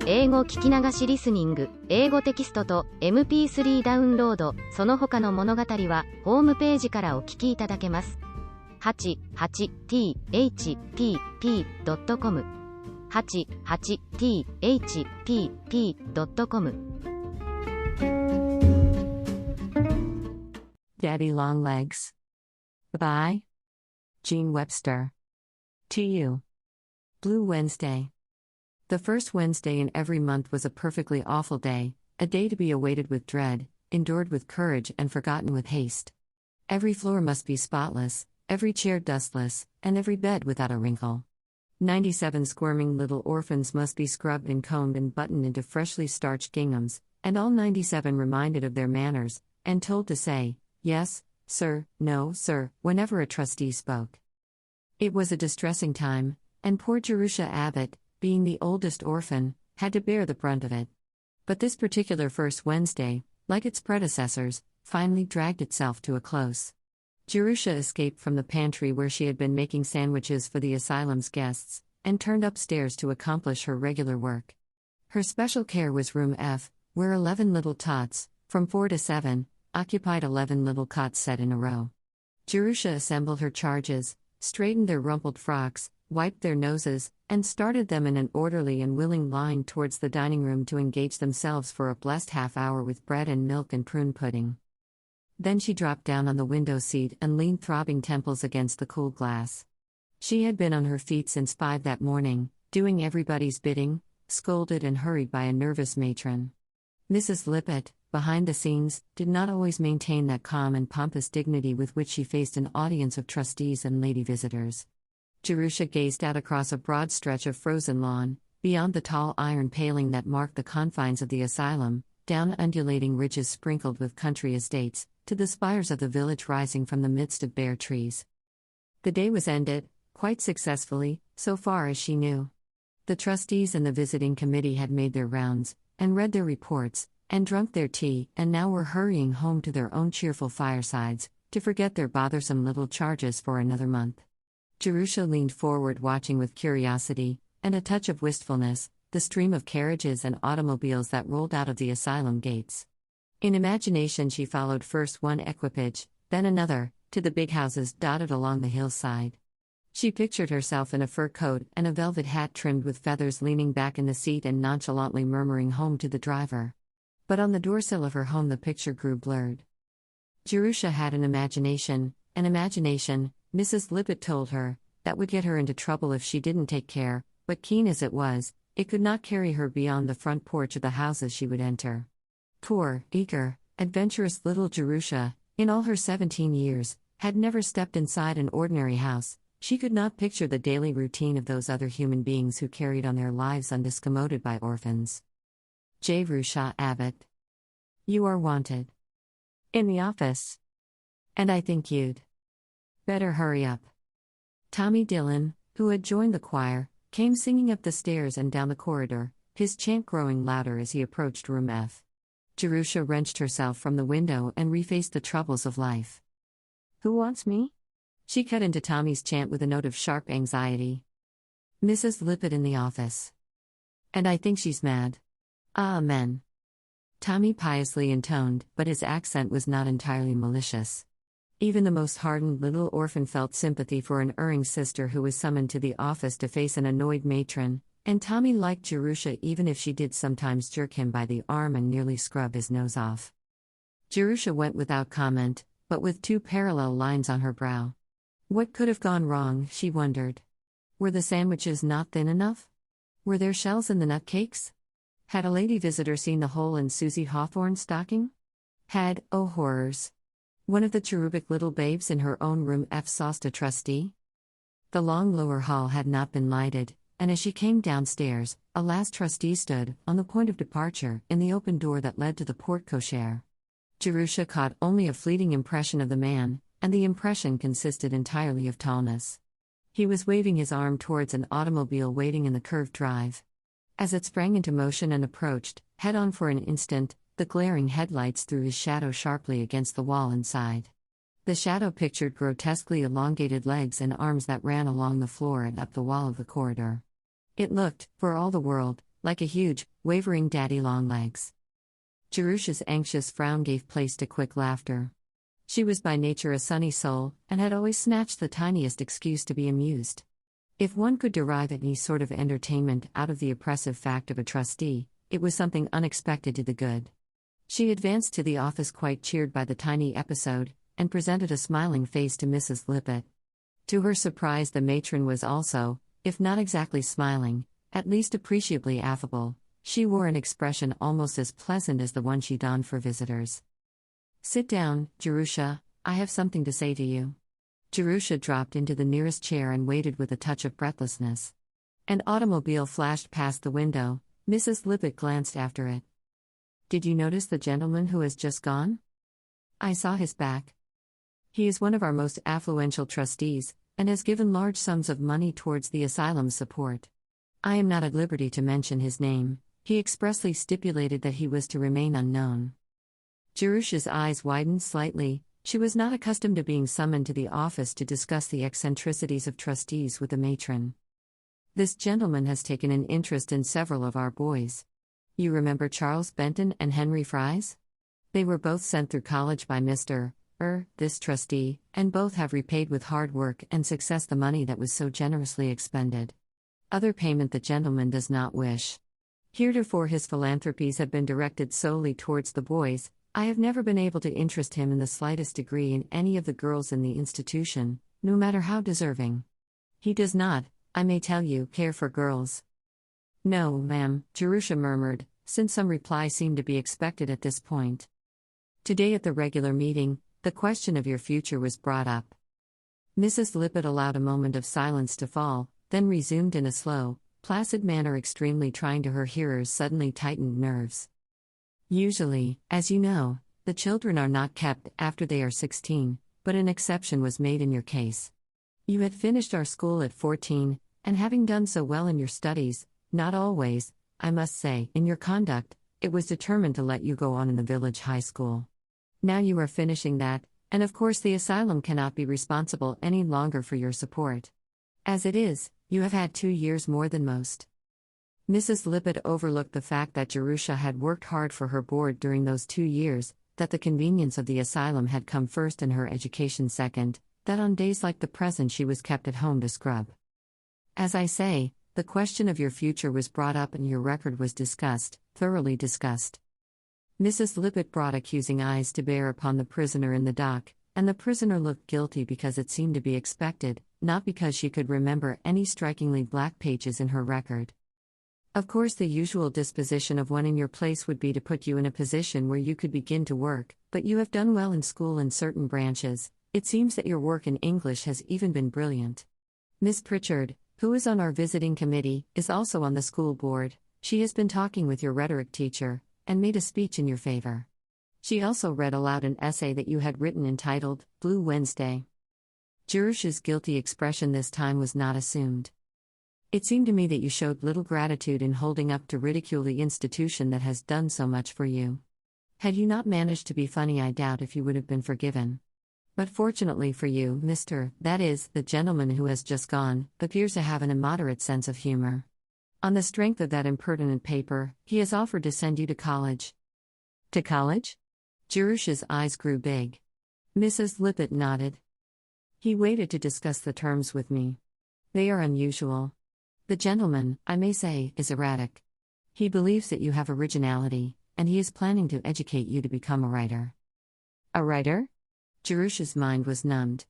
英語聞き流しリスニング、英語テキストと MP3 ダウンロード、その他の物語はホームページからお聞きいただけます。88thpp.com 88thpp.com Daddy Longlegs by Gene Webster. To you. Blue Wednesday. The first Wednesday in every month was a perfectly awful day, a day to be awaited with dread, endured with courage and forgotten with haste. Every floor must be spotless, every chair dustless, and every bed without a wrinkle. 97 squirming little orphans must be scrubbed and combed and buttoned into freshly starched ginghams, and all 97 reminded of their manners, and told to say, yes, sir, no, sir, whenever a trustee spoke. It was a distressing time, and poor Jerusha Abbott, being the oldest orphan, had to bear the brunt of it. But this particular first Wednesday, like its predecessors, finally dragged itself to a close. Jerusha escaped from the pantry where she had been making sandwiches for the asylum's guests, and turned upstairs to accomplish her regular work. Her special care was room F, where 11 little tots, from 4 to 7, occupied 11 little cots set in a row. Jerusha assembled her charges, straightened their rumpled frocks, wiped their noses, and started them in an orderly and willing line towards the dining room to engage themselves for a blessed half-hour with bread and milk and prune pudding. Then she dropped down on the window seat and leaned throbbing temples against the cool glass. She had been on her feet since 5 that morning, doing everybody's bidding, scolded and hurried by a nervous matron. Mrs. Lippett, behind the scenes, did not always maintain that calm and pompous dignity with which she faced an audience of trustees and lady visitors. Jerusha gazed out across a broad stretch of frozen lawn, beyond the tall iron paling that marked the confines of the asylum, down undulating ridges sprinkled with country estates, to the spires of the village rising from the midst of bare trees. The day was ended, quite successfully, so far as she knew. The trustees and the visiting committee had made their rounds, and read their reports, and drunk their tea, and now were hurrying home to their own cheerful firesides, to forget their bothersome little charges for another month. Jerusha leaned forward watching with curiosity, and a touch of wistfulness, the stream of carriages and automobiles that rolled out of the asylum gates. In imagination she followed first one equipage, then another, to the big houses dotted along the hillside. She pictured herself in a fur coat and a velvet hat trimmed with feathers leaning back in the seat and nonchalantly murmuring home to the driver. But on the doorsill of her home the picture grew blurred. Jerusha had an imagination, Mrs. Lippett told her, that would get her into trouble if she didn't take care, but keen as it was, it could not carry her beyond the front porch of the houses she would enter. Poor, eager, adventurous little Jerusha, in all her 17 years, had never stepped inside an ordinary house. She could not picture the daily routine of those other human beings who carried on their lives undiscommoded by orphans. Jerusha Abbott. You are wanted. In the office. And I think you'd better hurry up. Tommy Dillon, who had joined the choir, came singing up the stairs and down the corridor, his chant growing louder as he approached room F. Jerusha wrenched herself from the window and refaced the troubles of life. Who wants me? She cut into Tommy's chant with a note of sharp anxiety. Mrs. Lippett in the office. And I think she's mad. Amen. Tommy piously intoned, but his accent was not entirely malicious. Even the most hardened little orphan felt sympathy for an erring sister who was summoned to the office to face an annoyed matron, and Tommy liked Jerusha even if she did sometimes jerk him by the arm and nearly scrub his nose off. Jerusha went without comment, but with 2 parallel lines on her brow. What could have gone wrong, she wondered. Were the sandwiches not thin enough? Were there shells in the nut cakes? Had a lady visitor seen the hole in Susie Hawthorne's stocking? Had, oh horrors, one of the cherubic little babes in her own room F sauced a trustee? The long lower hall had not been lighted, and as she came downstairs, a last trustee stood, on the point of departure, in the open door that led to the porte cochere. Jerusha caught only a fleeting impression of the man, and the impression consisted entirely of tallness. He was waving his arm towards an automobile waiting in the curved drive. As it sprang into motion and approached, head-on for an instant, the glaring headlights threw his shadow sharply against the wall inside. The shadow pictured grotesquely elongated legs and arms that ran along the floor and up the wall of the corridor. It looked, for all the world, like a huge, wavering daddy longlegs. Jerusha's anxious frown gave place to quick laughter. She was by nature a sunny soul, and had always snatched the tiniest excuse to be amused. If one could derive any sort of entertainment out of the oppressive fact of a trustee, it was something unexpected to the good. She advanced to the office quite cheered by the tiny episode, and presented a smiling face to Mrs. Lippett. To her surprise, the matron was also, if not exactly smiling, at least appreciably affable. She wore an expression almost as pleasant as the one she donned for visitors. "Sit down, Jerusha, I have something to say to you." Jerusha dropped into the nearest chair and waited with a touch of breathlessness. An automobile flashed past the window. Mrs. Lippett glanced after it. "Did you notice the gentleman who has just gone?" "I saw his back. He is one of our most affluential trustees, and has given large sums of money towards the asylum's support. I am not at liberty to mention his name. He expressly stipulated that he was to remain unknown." Jerusha's eyes widened slightly. She was not accustomed to being summoned to the office to discuss the eccentricities of trustees with the matron. "This gentleman has taken an interest in several of our boys. You remember Charles Benton and Henry Fries? They were both sent through college by this trustee, and both have repaid with hard work and success the money that was so generously expended. Other payment the gentleman does not wish. Heretofore his philanthropies have been directed solely towards the boys. I have never been able to interest him in the slightest degree in any of the girls in the institution, no matter how deserving. He does not, I may tell you, care for girls." "No, ma'am," Jerusha murmured, since some reply seemed to be expected at this point. "Today at the regular meeting, the question of your future was brought up." Mrs. Lippett allowed a moment of silence to fall, then resumed in a slow, placid manner extremely trying to her hearers' suddenly tightened nerves. "Usually, as you know, the children are not kept after they are 16, but an exception was made in your case. You had finished our school at 14, and having done so well in your studies, not always, I must say, in your conduct, it was determined to let you go on in the village high school. Now you are finishing that, and of course the asylum cannot be responsible any longer for your support. As it is, you have had 2 years more than most." Mrs. Lippett overlooked the fact that Jerusha had worked hard for her board during those 2 years, that the convenience of the asylum had come first and her education second, that on days like the present she was kept at home to scrub. "As I say, the question of your future was brought up and your record was discussed, thoroughly discussed." Mrs. Lippett brought accusing eyes to bear upon the prisoner in the dock, and the prisoner looked guilty because it seemed to be expected, not because she could remember any strikingly black pages in her record. "Of course, the usual disposition of one in your place would be to put you in a position where you could begin to work, but you have done well in school in certain branches. It seems that your work in English has even been brilliant. Miss Pritchard, who is on our visiting committee, is also on the school board. She has been talking with your rhetoric teacher, and made a speech in your favor. She also read aloud an essay that you had written entitled, Blue Wednesday." Jerusha's guilty expression this time was not assumed. "It seemed to me that you showed little gratitude in holding up to ridicule the institution that has done so much for you. Had you not managed to be funny, I doubt if you would have been forgiven. But fortunately for you, the gentleman who has just gone, appears to have an immoderate sense of humor. On the strength of that impertinent paper, he has offered to send you to college." "To college?" Jerusha's eyes grew big. Mrs. Lippett nodded. "He waited to discuss the terms with me. They are unusual. The gentleman, I may say, is erratic. He believes that you have originality, and he is planning to educate you to become a writer." "A writer?" Jerusha's mind was numbed.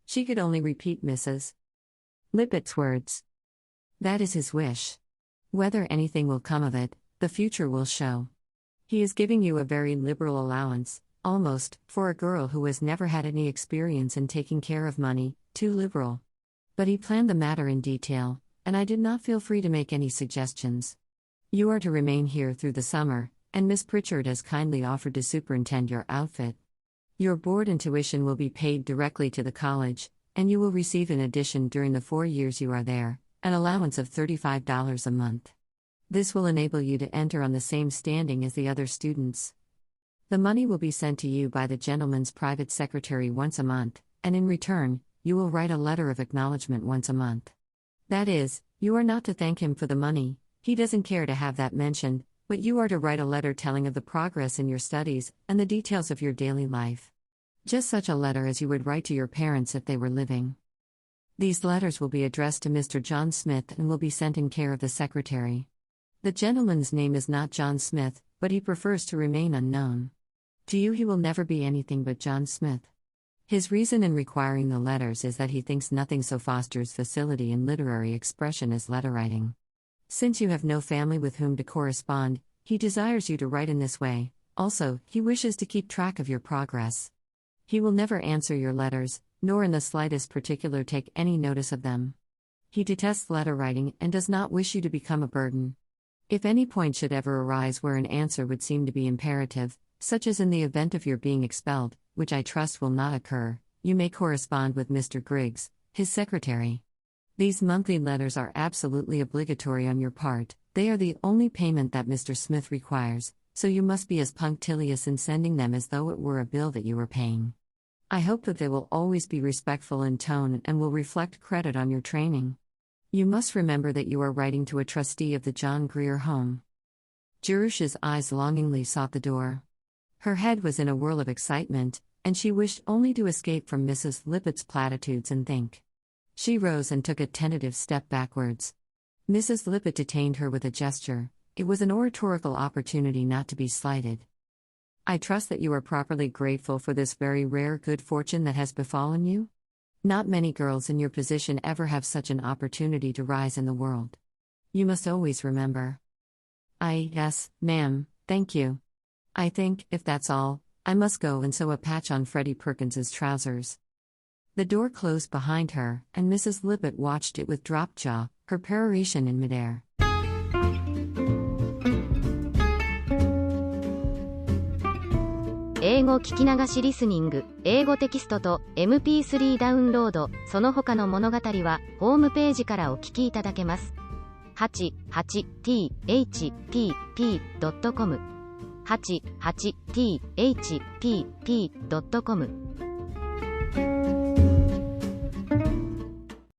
She could only repeat Mrs. Lippett's words. "That is his wish. Whether anything will come of it, the future will show. He is giving you a very liberal allowance, almost, for a girl who has never had any experience in taking care of money, too liberal. But he planned the matter in detail, and I did not feel free to make any suggestions. You are to remain here through the summer, and Miss Pritchard has kindly offered to superintend your outfit. Your board and tuition will be paid directly to the college, and you will receive in addition during the 4 years you are there, an allowance of $35 a month. This will enable you to enter on the same standing as the other students. The money will be sent to you by the gentleman's private secretary once a month, and in return, you will write a letter of acknowledgement once a month. That is, you are not to thank him for the money, He doesn't care to have that mentioned, but you are to write a letter telling of the progress in your studies and the details of your daily life. Just such a letter as you would write to your parents if they were living. These letters will be addressed to Mr. John Smith and will be sent in care of the secretary. The gentleman's name is not John Smith, but he prefers to remain unknown. To you he will never be anything but John Smith. His reason in requiring the letters is that he thinks nothing so fosters facility in literary expression as letter writing. Since you have no family with whom to correspond, he desires you to write in this way. Also, he wishes to keep track of your progress. He will never answer your letters, nor in the slightest particular take any notice of them. He detests letter writing and does not wish you to become a burden. If any point should ever arise where an answer would seem to be imperative, such as in the event of your being expelled, which I trust will not occur, you may correspond with Mr. Griggs, his secretary. These monthly letters are absolutely obligatory on your part. They are the only payment that Mr. Smith requires, so you must be as punctilious in sending them as though it were a bill that you were paying. I hope that they will always be respectful in tone and will reflect credit on your training. You must remember that you are writing to a trustee of the John Grier Home. Jerusha's eyes longingly sought the door. Her head was in a whirl of excitement, and she wished only to escape from Mrs. Lippett's platitudes and think. She rose and took a tentative step backwards. Mrs. Lippett detained her with a gesture. It was an oratorical opportunity not to be slighted. I trust that you are properly grateful for this very rare good fortune that has befallen you? Not many girls in your position ever have such an opportunity to rise in the world. You must always remember. Yes, ma'am, thank you. I think, if that's all, I must go and sew a patch on Freddie Perkins's trousers. The door closed behind her, and Mrs. Lippett watched it with dropped jaw, her peroration in midair.英語聞き流しリスニング、英語テキストと MP3 ダウンロード、その他の物語はホームページからお聞きいただけます。88thpp.com 88thpp.com